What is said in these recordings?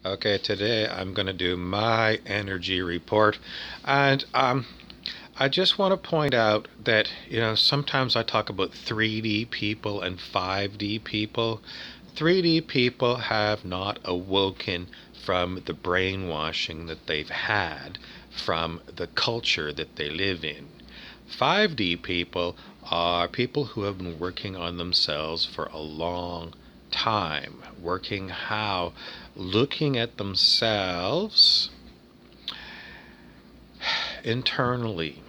Okay, today I'm going to do my energy report. And I just want to point out that, sometimes I talk about 3D people and 5D people. 3D people have not awoken from the brainwashing that they've had from the culture that they live in. 5D people are people who have been working on themselves for a long time, working how? Looking at themselves internally,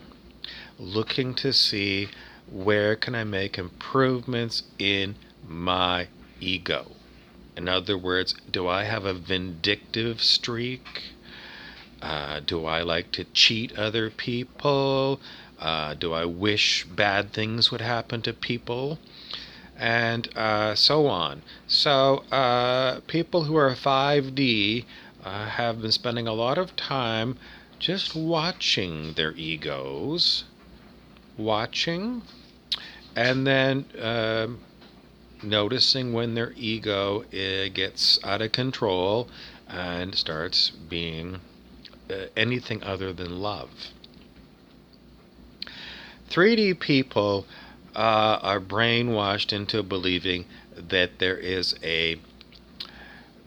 looking to see where can I make improvements in my ego. In other words, do I have a vindictive streak? Do I like to cheat other people? Do I wish bad things would happen to people? And so on. So people who are 5D have been spending a lot of time just watching their egos, watching, and then noticing when their ego gets out of control and starts being anything other than love. 3D people are brainwashed into believing that there is a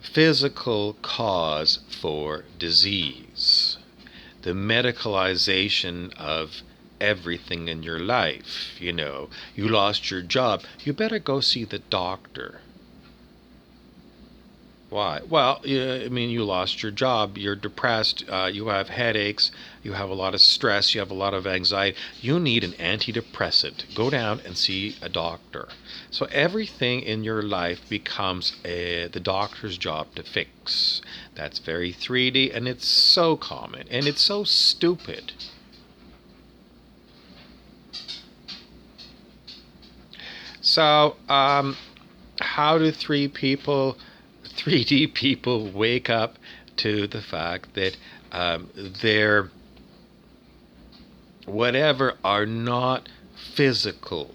physical cause for disease, the medicalization of everything in your life. You lost your job, you better go see the doctor. Why? Well, you lost your job, you're depressed, you have headaches, you have a lot of stress, you have a lot of anxiety. You need an antidepressant. Go down and see a doctor. So everything in your life becomes the doctor's job to fix. That's very 3D, and it's so common, and it's so stupid. So, how do 3D people wake up to the fact that their whatever are not physical?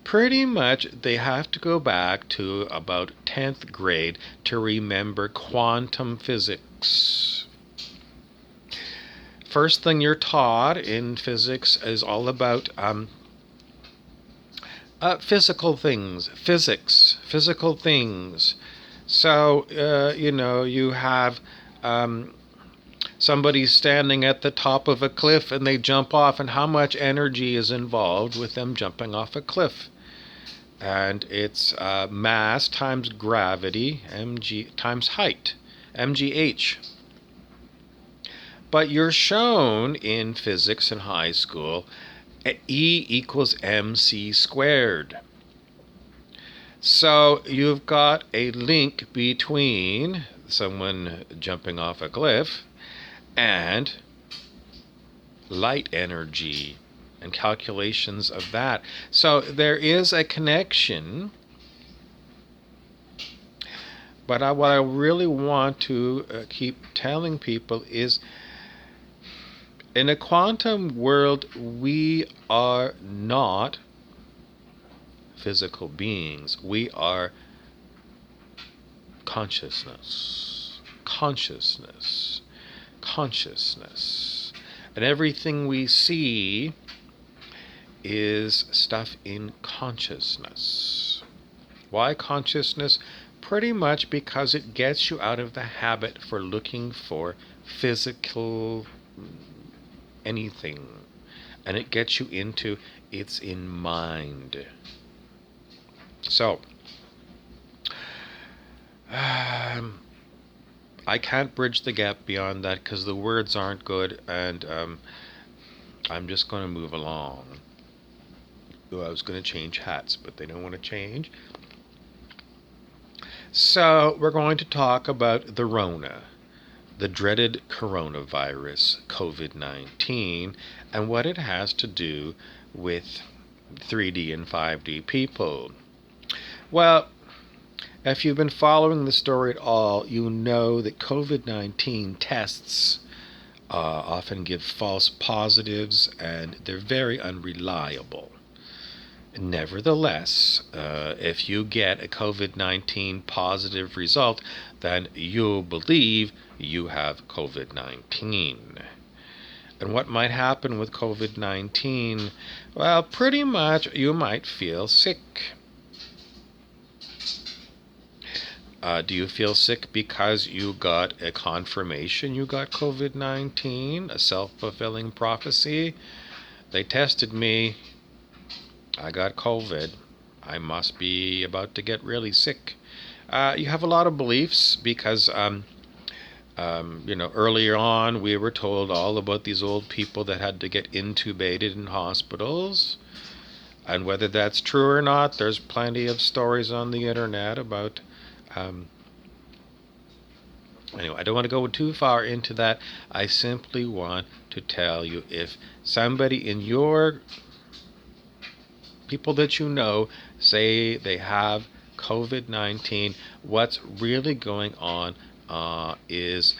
Pretty much they have to go back to about 10th grade to remember quantum physics. First thing you're taught in physics is all about physical things, physical things. So, you have somebody standing at the top of a cliff and they jump off, and how much energy is involved with them jumping off a cliff? And it's mass times gravity, mg, times height, mgh. But you're shown in physics in high school, E equals mc squared. So you've got a link between someone jumping off a cliff and light energy and calculations of that. So there is a connection. But what I really want to keep telling people is, in a quantum world, we are not physical beings. We are consciousness, consciousness, consciousness. And everything we see is stuff in consciousness. Why consciousness? Pretty much because it gets you out of the habit for looking for physical anything. And it gets you into it's in mind. So, I can't bridge the gap beyond that because the words aren't good, and I'm just going to move along. I was going to change hats, but they don't want to change. So we're going to talk about the Rona, the dreaded coronavirus, COVID-19, and what it has to do with 3D and 5D people. Well, if you've been following the story at all, you know that COVID-19 tests often give false positives, and they're very unreliable. Nevertheless, if you get a COVID-19 positive result, then you believe you have COVID-19. And what might happen with COVID-19? Well, pretty much you might feel sick. Do you feel sick because you got a confirmation you got COVID-19, a self-fulfilling prophecy? They tested me. I got COVID. I must be about to get really sick. You have a lot of beliefs because, earlier on we were told all about these old people that had to get intubated in hospitals. And whether that's true or not, there's plenty of stories on the internet about. Anyway, I don't want to go too far into that. I simply want to tell you, if somebody in your people that you know say they have COVID-19, what's really going on is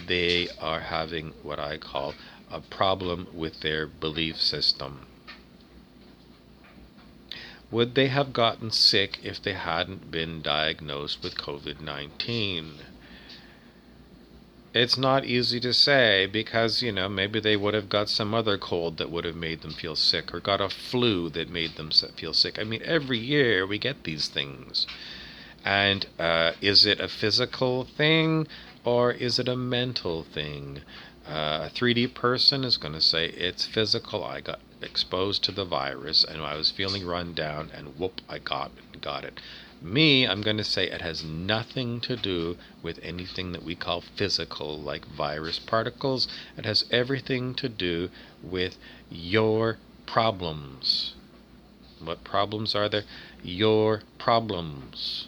they are having what I call a problem with their belief system. Would they have gotten sick if they hadn't been diagnosed with COVID-19? It's not easy to say because, maybe they would have got some other cold that would have made them feel sick, or got a flu that made them feel sick. I mean, every year we get these things. And is it a physical thing or is it a mental thing? A 3D person is going to say it's physical. I got exposed to the virus and I was feeling run down and whoop, I got it. Me, I'm going to say it has nothing to do with anything that we call physical, like virus particles. It has everything to do with your problems. What problems are there? Your problems.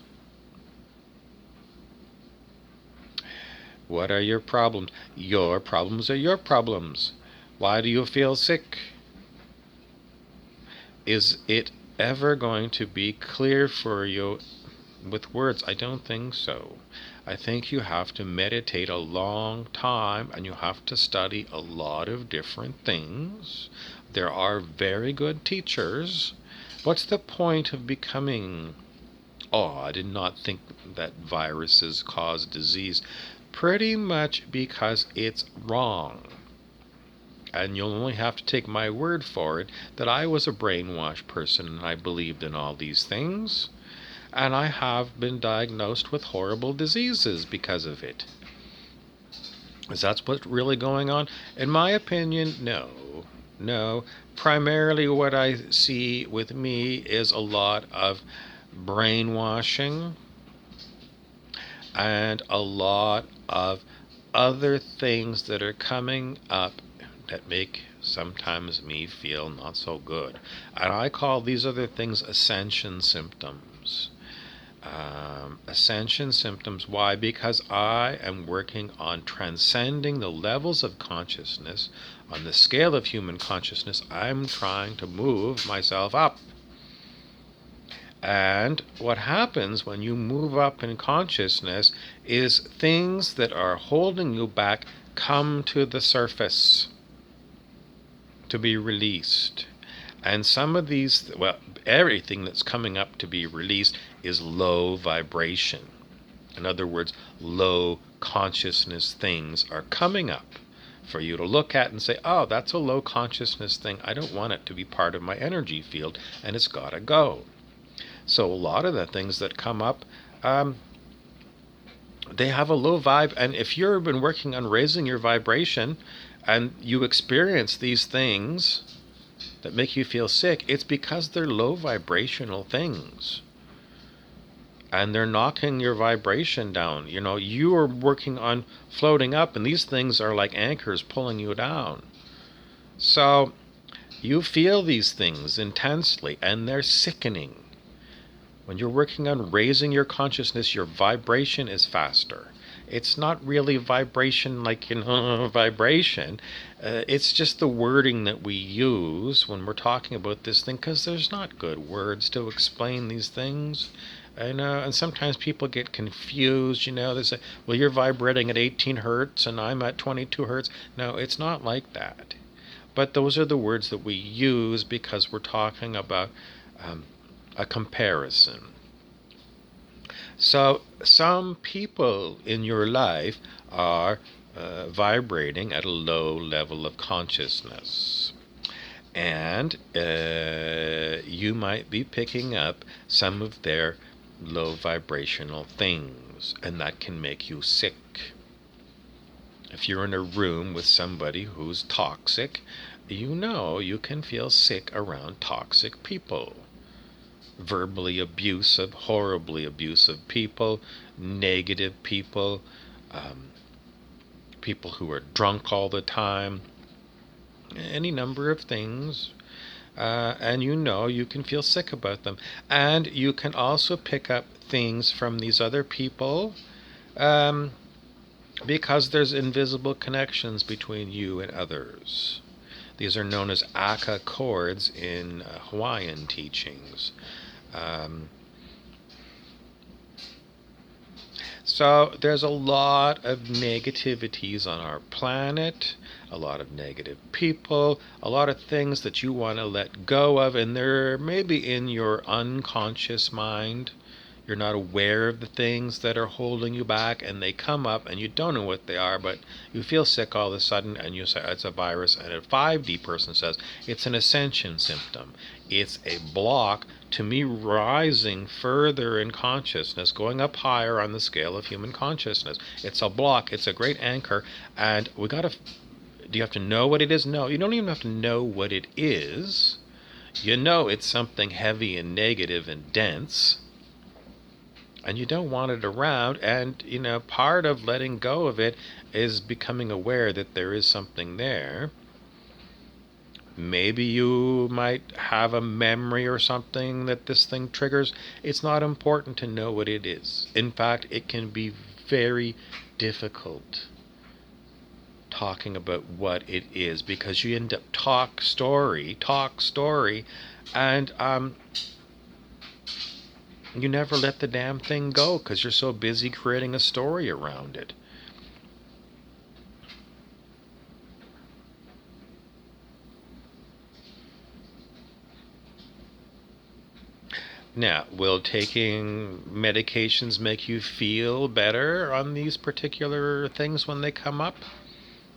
What are your problems? Your problems are your problems. Why do you feel sick? Is it ever going to be clear for you with words? I don't think so. I think you have to meditate a long time and you have to study a lot of different things. There are very good teachers. What's the point of becoming, I did not think that viruses cause disease? Pretty much because it's wrong. And you'll only have to take my word for it that I was a brainwashed person and I believed in all these things. And I have been diagnosed with horrible diseases because of it. Is that what's really going on? In my opinion, no. No. Primarily what I see with me is a lot of brainwashing and a lot of other things that are coming up that make sometimes me feel not so good. And I call these other things ascension symptoms. Ascension symptoms. Why? Because I am working on transcending the levels of consciousness. On the scale of human consciousness, I'm trying to move myself up. And what happens when you move up in consciousness is things that are holding you back come to the surface to be released. And some of these, everything that's coming up to be released is low vibration. In other words, low consciousness things are coming up for you to look at and say, oh, that's a low consciousness thing. I don't want it to be part of my energy field, and it's got to go. So a lot of the things that come up, they have a low vibe. And if you've been working on raising your vibration and you experience these things that make you feel sick, it's because they're low vibrational things. And they're knocking your vibration down. You are working on floating up, and these things are like anchors pulling you down. So you feel these things intensely, and they're sickening. When you're working on raising your consciousness, your vibration is faster. It's not really vibration like, vibration. It's just the wording that we use when we're talking about this thing, because there's not good words to explain these things. And sometimes people get confused, they say, well, you're vibrating at 18 hertz and I'm at 22 hertz. No, it's not like that. But those are the words that we use because we're talking about a comparison. So some people in your life are vibrating at a low level of consciousness. And you might be picking up some of their low vibrational things, and that can make you sick. If you're in a room with somebody who's toxic, you can feel sick around toxic people. Verbally abusive, horribly abusive people, negative people, people who are drunk all the time, any number of things. And you can feel sick about them. And you can also pick up things from these other people because there's invisible connections between you and others. These are known as Aka cords in Hawaiian teachings. So there's a lot of negativities on our planet, a lot of negative people, a lot of things that you want to let go of, and they're maybe in your unconscious mind. You're not aware of the things that are holding you back, and they come up and you don't know what they are, but you feel sick all of a sudden and you say it's a virus, and a 5D person says it's an ascension symptom. It's a block to me rising further in consciousness, going up higher on the scale of human consciousness. It's a block, it's a great anchor, and do you have to know what it is? No, you don't even have to know what it is. You know it's something heavy and negative and dense, and you don't want it around. And part of letting go of it is becoming aware that there is something there. Maybe you might have a memory or something that this thing triggers. It's not important to know what it is. In fact, it can be very difficult talking about what it is, because you end up talk story, and you never let the damn thing go because you're so busy creating a story around it. Now, will taking medications make you feel better on these particular things when they come up?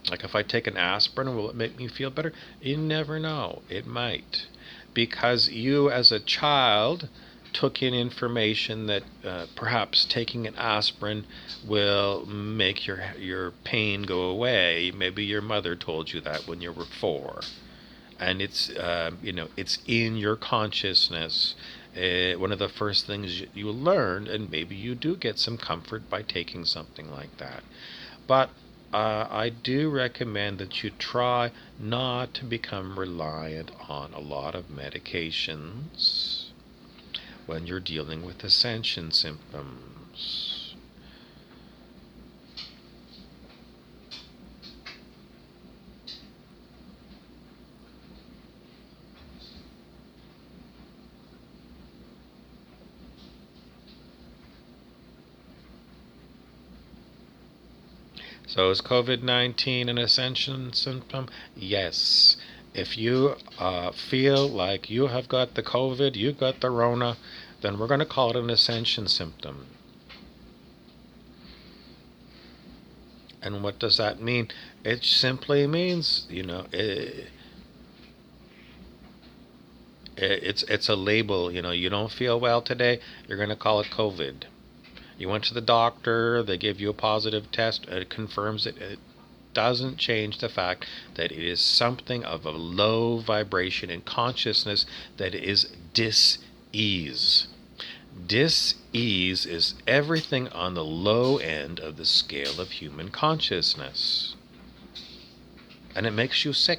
Like if I take an aspirin, will it make me feel better? You never know. It might. Because you as a child took in information that perhaps taking an aspirin will make your pain go away. Maybe your mother told you that when you were 4. And it's in your consciousness. One of the first things you learned, and maybe you do get some comfort by taking something like that. But I do recommend that you try not to become reliant on a lot of medications when you're dealing with ascension symptoms. So is COVID-19 an ascension symptom? Yes. If you feel like you have got the COVID, you've got the Rona, then we're going to call it an ascension symptom. And what does that mean? It simply means, it's a label. You don't feel well today, you're going to call it COVID. You went to the doctor, they give you a positive test, it confirms it. It doesn't change the fact that it is something of a low vibration in consciousness that is dis-ease. Dis-ease is everything on the low end of the scale of human consciousness. And it makes you sick.